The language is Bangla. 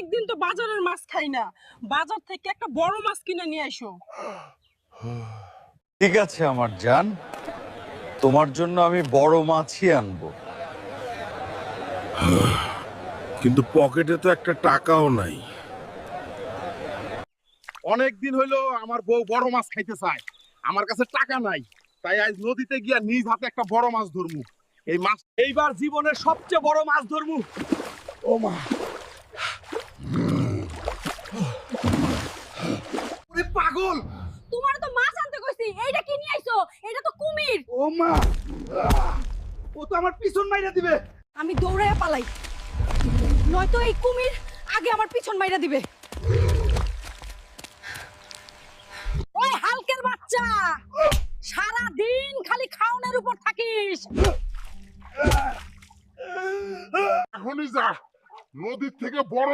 অনেকদিন তো বাজারের মাছ খাই না, বাজার থেকে একটা বড় মাছ কিনে নিয়ে এসো। ঠিক আছে আমার জান, তোমার জন্য আমি বড় মাছই আনবো। কিন্তু পকেটে তো একটা টাকাও নাই। অনেক দিন হইলো আমার বউ বড় মাছ খাইতে চায়, আমার কাছে টাকা নাই, তাই আজ নদীতে গিয়া নিজ হাতে একটা বড় মাছ ধরমু। এই মাছ এইবার জীবনের সবচেয়ে বড় মাছ ধরমু। ও মা, ওরে পাগল! তোমার তো মাছ আনতে কইছি, এইটা কি নিয়ে আইছো? এটা তো কুমির। ও মা, ও তো আমার পিছন মাইরা দিবে। আমি দৌড়াইয়া পালাই, নয়তো এই কুমির আগে আমার পিছন মাইরা দিবে। ওই হালকের বাচ্চা, সারা দিন খালি খাওনের উপর থাকিস। এখনই যা, নদীর থেকে বড়